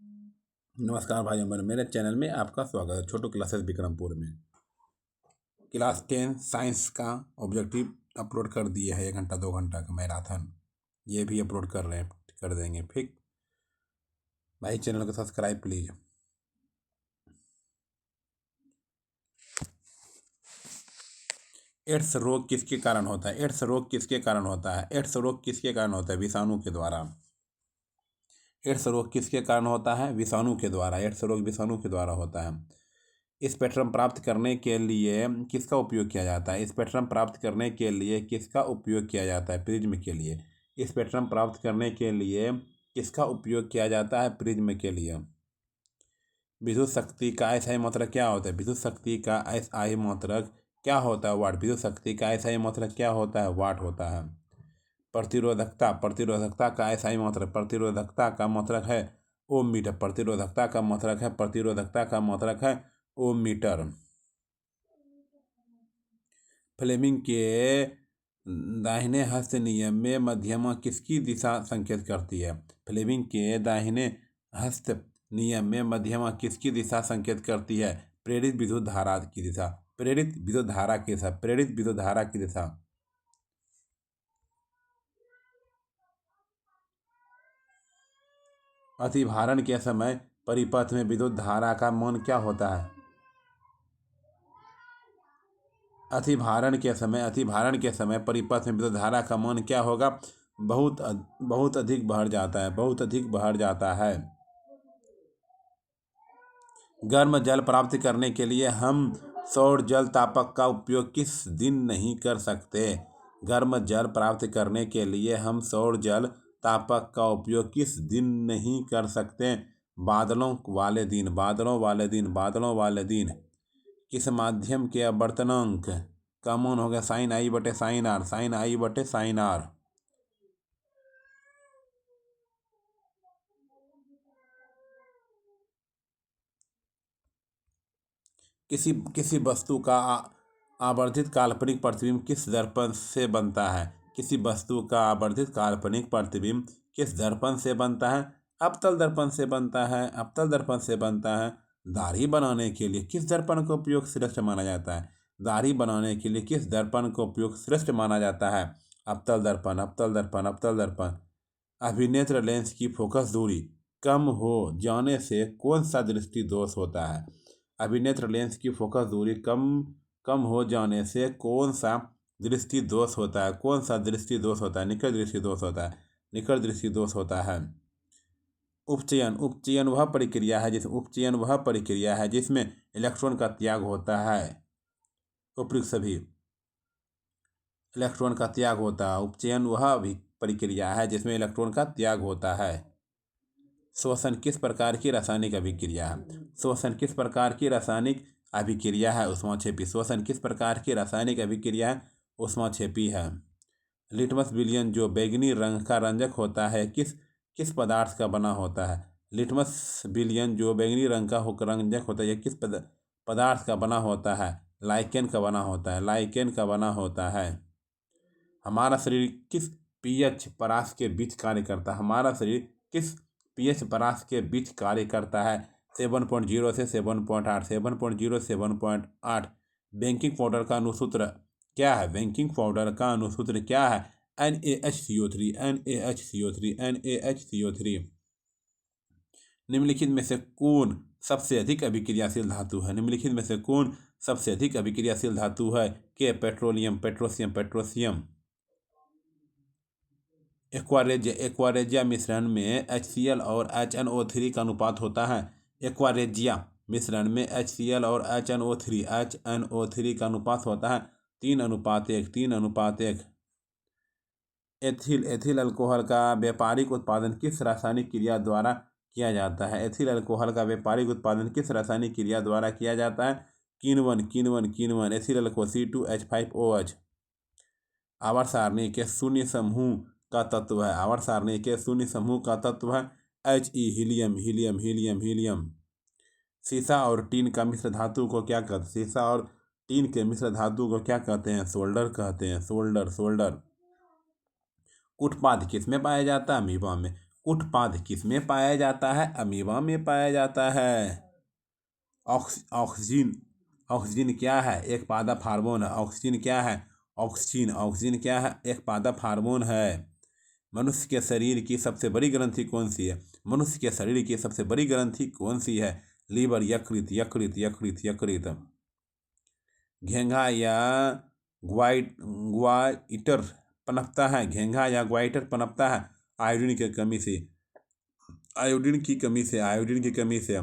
नमस्कार भाइयों बहनों, मेरे चैनल में आपका स्वागत है। छोटू क्लासेस विक्रमपुर में क्लास 10 साइंस का ऑब्जेक्टिव अपलोड कर दिए है। 1 घंटा 2 घंटा का मैराथन ये भी अपलोड कर रहे हैं, कर देंगे। ठीक भाई, चैनल को सब्सक्राइब प्लीज। एड्स रोग किसके कारण होता है? एड्स रोग किसके कारण होता है? एड्स रोग किसके कारण होता है? विषाणु के द्वारा। एड्स रोग किसके कारण होता है? विषाणु के द्वारा। एड्स रोग विषाणु के द्वारा होता है। स्पेक्ट्रम प्राप्त करने के लिए किसका उपयोग किया जाता है? स्पेक्ट्रम प्राप्त करने के लिए किसका उपयोग किया जाता है? प्रिज्म के लिए। स्पेक्ट्रम प्राप्त करने के लिए किसका उपयोग किया जाता है? प्रिज्म के लिए। विद्युत शक्ति का SI मात्रक क्या होता है? विद्युत शक्ति का SI मात्रक क्या होता है? वाट। विद्युत शक्ति का SI मात्रक क्या होता है? वाट होता है। प्रतिरोधकता। प्रतिरोधकता का SI मात्रक, प्रतिरोधकता का मात्रक है ओम मीटर। प्रतिरोधकता का मात्रक है, प्रतिरोधकता का मात्रक है ओम मीटर। फ्लेमिंग के दाहिने हस्त नियम में मध्यमा किसकी दिशा संकेत करती है? फ्लेमिंग के दाहिने हस्त नियम में मध्यमा किसकी दिशा संकेत करती है? प्रेरित विद्युत धारा की दिशा। प्रेरित विद्युत धारा की दिशा। प्रेरित विद्युत धारा की दिशा। अतिभारण के समय परिपथ में विद्युत धारा का मान क्या होता है? अतिभारण के समय परिपथ में विद्युत धारा का मान क्या होगा? बहुत अधिक बढ़ जाता है। बहुत अधिक बढ़ जाता है। गर्म जल प्राप्त करने के लिए हम सौर जल तापक का उपयोग किस दिन नहीं कर सकते? गर्म जल प्राप्त करने के लिए हम सौर जल तापक का उपयोग किस दिन नहीं कर सकते? बादलों वाले दिन। बादलों वाले दिन। बादलों वाले दिन। किस माध्यम के अपवर्तनांक का मान होगा? साइन आई बटे साइन आर। साइन आई बटे साइन आर। किसी किसी वस्तु का आवर्धित काल्पनिक प्रतिबिंब किस दर्पण से बनता है? किसी वस्तु का आवर्धित काल्पनिक प्रतिबिंब किस दर्पण से बनता है? अवतल दर्पण से बनता है। अवतल दर्पण से बनता है। दाढ़ी बनाने के लिए किस दर्पण का उपयोग श्रेष्ठ माना जाता है? दाढ़ी बनाने के लिए किस दर्पण का उपयोग श्रेष्ठ माना जाता है? अवतल दर्पण। अवतल दर्पण। अवतल दर्पण। अभिनेत्र लेंस की फोकस दूरी कम हो जाने से कौन सा दृष्टि दोष होता है? अभिनेत्र लेंस की फोकस दूरी कम हो जाने से कौन सा दृष्टि दोष होता है? कौन सा दृष्टि दोष होता है? निकट दृष्टि दोष होता है। निकट दृष्टि दोष होता है। उपचयन। उपचयन वह प्रक्रिया है जिसमें इलेक्ट्रॉन का त्याग होता है। उपयुक्त सभी इलेक्ट्रॉन का त्याग होता है। उपचयन वह भी प्रक्रिया है जिसमें इलेक्ट्रॉन का त्याग होता है। श्वसन किस प्रकार की रासायनिक अभिक्रिया है? श्वसन किस प्रकार की रासायनिक अभिक्रिया है? ऊष्माक्षेपी। श्वसन किस प्रकार की रासायनिक अभिक्रिया है? ऊष्माक्षेपी है। लिटमस विलयन जो बैंगनी रंग का रंजक होता है किस पदार्थ का बना होता है? लिटमस विलयन जो बैंगनी रंग का रंजक होता है, यह किस पदार्थ का बना होता है? लाइकेन का बना होता है। लाइकेन का बना होता है। हमारा शरीर किस pH परास के बीच कार्य करता है? हमारा शरीर किस pH परास के बीच कार्य करता है? 7.0 से 7.8। 7.0 से 7.8। बेकिंग पाउडर का अनुसूत्र क्या है? बेकिंग पाउडर का अनुसूत्र क्या है? NaHCO3। NaHCO3। NaHCO3। निम्नलिखित में से कौन सबसे अधिक अभिक्रियाशील धातु है? निम्नलिखित में से कौन सबसे अधिक अभिक्रियाशील धातु है? के पेट्रोलियम। पेट्रोसियम। पेट्रोसियम। एक्वारेजिया मिश्रण में HCl और HNO3 का अनुपात होता है। एक्वारेजिया मिश्रण में HCl और HNO3 का अनुपात होता है 3:1। 3:1। एथिल अल्कोहल का व्यापारिक उत्पादन किस रासायनिक क्रिया द्वारा किया जाता है? एथिल अल्कोहल का व्यापारिक उत्पादन किस रासायनिक क्रिया द्वारा किया जाता है? किण्वन। Ethyl alcohol C2H5OH। आवर्त सारणी के शून्य समूह का तत्व है। आवर्त सारणी के शून्य समूह का तत्व है He। हीलियम। सीसा और टीन का मिश्र धातु को क्या कहते हैं? सीसा और टीन के मिश्र धातु को क्या कहते हैं? सोल्डर कहते हैं। सोल्डर। कुटपाद किस में पाया जाता है? अमीबा में। कुटपाद किस में पाया जाता है? अमीबा में पाया जाता है। ऑक्सीजन ऑक्सीजन क्या है? एक पादप हार्मोन है। ऑक्सीजन क्या है? ऑक्सीजन क्या है? एक पादप हार्मोन है। मनुष्य के शरीर की सबसे बड़ी ग्रंथि कौन सी है? मनुष्य के शरीर की सबसे बड़ी ग्रंथि कौन सी है? लीवर, यकृत, यकृत, यकृत, यकृत। घेंघा या ग्वाइटर पनपता है? घेंघा या ग्वाइटर पनपता है आयोडीन की कमी से। आयोडीन की कमी से, आयोडीन की कमी से।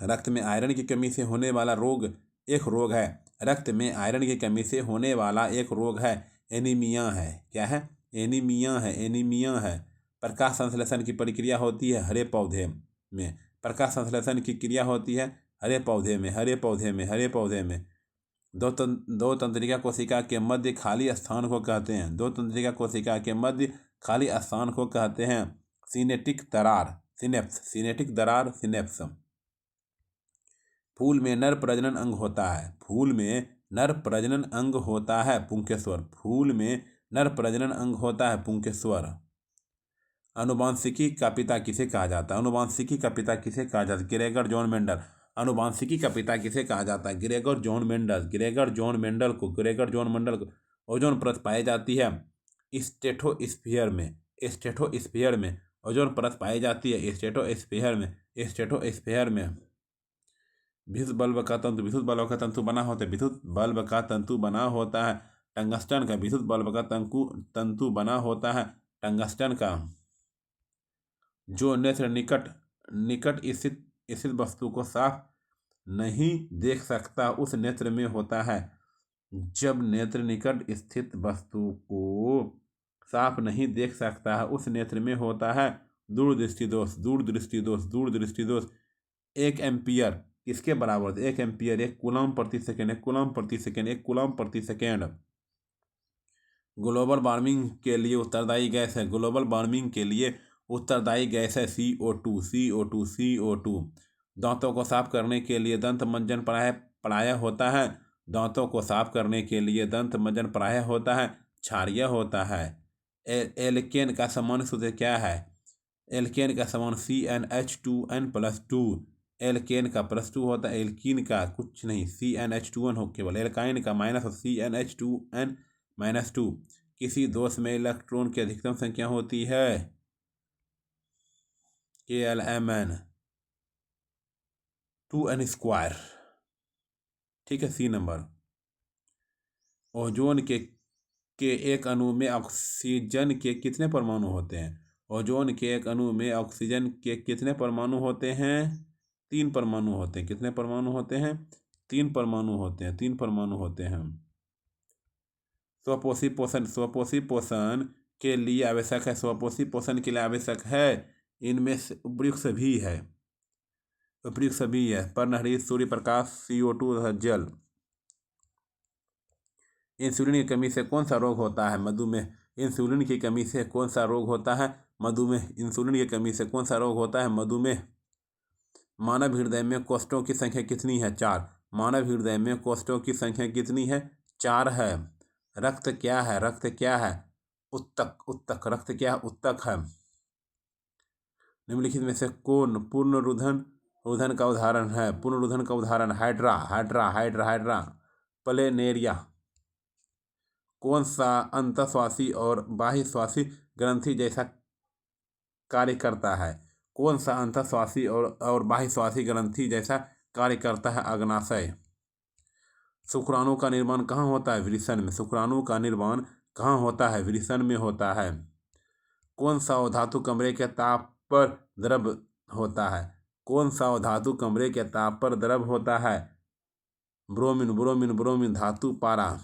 रक्त में आयरन की कमी से होने वाला रोग एक रोग है। रक्त में आयरन की कमी से होने वाला एक रोग है एनीमिया है। क्या है? एनीमिया है, एनीमिया है। प्रकाश संश्लेषण की प्रक्रिया होती है हरे पौधे में। प्रकाश संश्लेषण की क्रिया होती है हरे पौधे में, हरे पौधे में, हरे पौधे में। दो तंत्रिका कोशिका के मध्य खाली स्थान को कहते हैं। दो तंत्रिका कोशिका के मध्य खाली स्थान को कहते हैं सिनेटिक दरार, सिनेप्स, सिनेटिक दरार, सिनेप्स। फूल में नर प्रजनन अंग होता है। फूल में नर प्रजनन अंग होता है पुंकेश्वर। फूल में नर प्रजनन अंग होता है पुंकेश्वर। अनुवांशिकी का पिता किसे कहा जाता है? अनुवांशिकी का पिता किसे कहा जाता है? Gregor John Mendel. अनुवांशिकी का पिता किसे कहा जाता है? Gregor John Mendel. Gregor John Mendel को ओजोन परत पाई जाती है स्ट्रेटोस्फीयर में। स्ट्रेटोस्फीयर में ओजोन परत पाई जाती है स्ट्रेटोस्फीयर में, स्ट्रेटोस्फीयर में। विद्युत बल्ब का तंतु, विद्युत बल्ब का तंतु बना होता है, विद्युत बल्ब का तंतु बना होता है टंगस्टन का। विद्युत बल्ब का तंतु बना होता है टंगस्टन का। जो नेत्र निकट स्थित वस्तु को साफ नहीं देख सकता उस नेत्र में होता है। जब नेत्र निकट स्थित वस्तु को साफ नहीं देख सकता है उस नेत्र में होता है दूरदृष्टि दोष, दूरदृष्टि दोष, दूरदृष्टि दोष। 1 एम्पियर किसके बराबर? 1 एम्पियर 1 कूलम प्रति सेकेंड, 1 कूलम प्रति सेकेंड, 1 कूलम प्रति सेकेंड। ग्लोबल वार्मिंग के लिए उत्तरदायी गैस है। ग्लोबल वार्मिंग के लिए उत्तरदायी गैस है CO2, CO2, CO2। दांतों को साफ करने के लिए दंत मंजन प्रायः होता है। दांतों को साफ करने के लिए दंत मंजन प्रायः होता है क्षारीय होता है। एल्केन का सामान्य सूत्र क्या है? एल्केन का समान CnH2n+2। एल्केन का +2 होता है, एल्कीन का कुछ नहीं, CnH2n हो केवल। एल्काइन का माइनस CnH2n-2। किसी दोष में इलेक्ट्रॉन की अधिकतम संख्या होती है KLMn 2n²। ठीक है। C number. ओजोन के एक अणु में ऑक्सीजन के कितने परमाणु होते हैं? ओजोन के एक अणु में ऑक्सीजन के कितने परमाणु होते हैं? 3 परमाणु होते हैं। कितने परमाणु होते हैं? 3 परमाणु होते हैं, 3 परमाणु होते हैं। स्वपोषी पोषण के लिए आवश्यक है। स्वपोषी पोषण के लिए आवश्यक है इनमें से उपयुक्त भी है, उपयुक्त सभी है। पर्णहरित, सूर्य प्रकाश, CO2 तथा जल। इंसुलिन की कमी से कौन सा रोग होता है? मधुमेह। इंसुलिन की कमी से कौन सा रोग होता है? मधुमेह। इंसुलिन की कमी से कौन सा रोग होता है? मधुमेह। मानव हृदय में कोष्ठों की संख्या कितनी है? 4। मानव हृदय में कोष्ठों की संख्या कितनी है? 4 है। रक्त क्या है? रक्त क्या है? उत्तक, उत्तक। रक्त क्या? उत्तक है। निम्नलिखित में से कौन पुनरुत्थान का उदाहरण है? पुनरुत्थान का उदाहरण हाइड्रा प्लेनेरिया। कौन सा अंतःश्वासी और बाह्य श्वासी ग्रंथि जैसा कार्य करता है? कौन सा अंतःश्वासी और बाह्य श्वासी ग्रंथि जैसा कार्य करता है? अग्नाशय। शुक्राणु का निर्माण कहाँ होता है? वृषण में। शुक्राणु का निर्माण कहाँ होता है? वृषण में होता है। कौन सा धातु कमरे के ताप पर द्रव होता है? कौन सा धातु कमरे के ताप पर द्रव होता है? ब्रोमीन धातु पारा।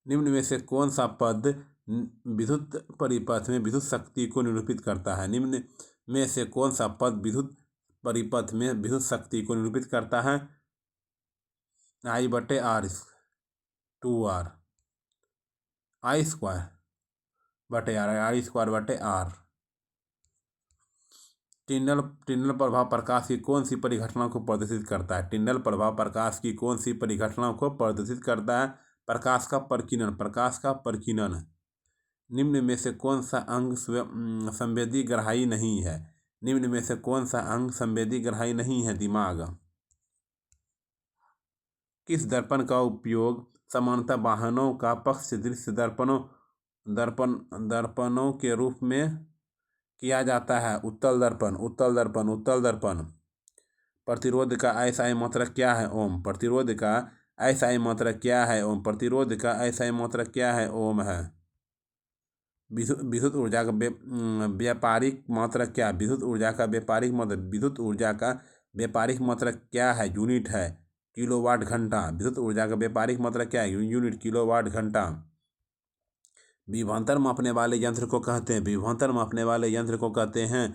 निम्न में से कौन सा पद विद्युत परिपथ में विद्युत शक्ति को निरूपित करता है? निम्न में से कौन सा पद विद्युत परिपथ में विद्युत शक्ति को निरूपित करता है? I/R 2R, I²/R। टिन्डल प्रभाव प्रकाश की कौन सी परिघटना को प्रदर्शित करता है? टिन्डल प्रभाव प्रकाश की कौन सी परिघटना को प्रदर्शित करता है? प्रकाश का प्रकीर्णन, प्रकाश का प्रकीर्णन। निम्न में से कौन सा अंग संवेदी ग्राही नहीं है? निम्न में से कौन सा अंग संवेदी ग्राही नहीं है? दिमाग। किस दर्पण का उपयोग सामान्यतः वाहनों का पक्ष दृश्य दर्पणों के रूप में किया जाता है? उत्तल दर्पण, उत्तल दर्पण, उत्तल दर्पण। प्रतिरोध का अस्थायी मात्रक क्या है? ओम। प्रतिरोध का अस्थायी मात्रक क्या है? ओम। प्रतिरोध का अस्थायी मात्रक क्या है? ओम है। विद्युत ऊर्जा का व्यापारिक मात्रक क्या है? विद्युत ऊर्जा का व्यापारिक मात्रक, विद्युत ऊर्जा का व्यापारिक मात्रक क्या है? यूनिट है, किलोवाट घंटा। विद्युत ऊर्जा का व्यापारिक मात्रक क्या है? यूनिट, किलोवाट घंटा। विभवांतर मापने वाले यंत्र को कहते हैं, विभवांतर मापने वाले यंत्र को कहते हैं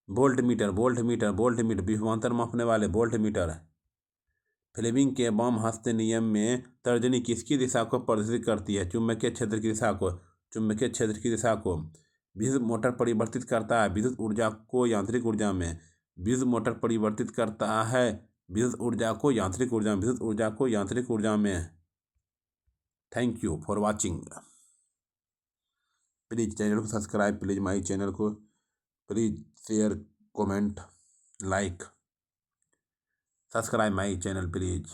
volt meter, volt meter, volt meter. विभवांतर मापने वाले वोल्ट मीटर। फ्लेमिंग के वाम हस्त नियम में तर्जनी किसकी दिशा को प्रदर्शित करती है? चुंबकीय क्षेत्र की दिशा को, चुंबकीय क्षेत्र की दिशा को। विद्युत मोटर परिवर्तित करता है विद्युत ऊर्जा को यांत्रिक ऊर्जा में। विद्युत मोटर परिवर्तित करता है विद्युत ऊर्जा को यांत्रिक ऊर्जा में, विद्युत ऊर्जा को यांत्रिक ऊर्जा में। Thank you for watching. Please channel को सब्सक्राइब, प्लीज़ माई चैनल को, please share, comment, like, subscribe my channel please.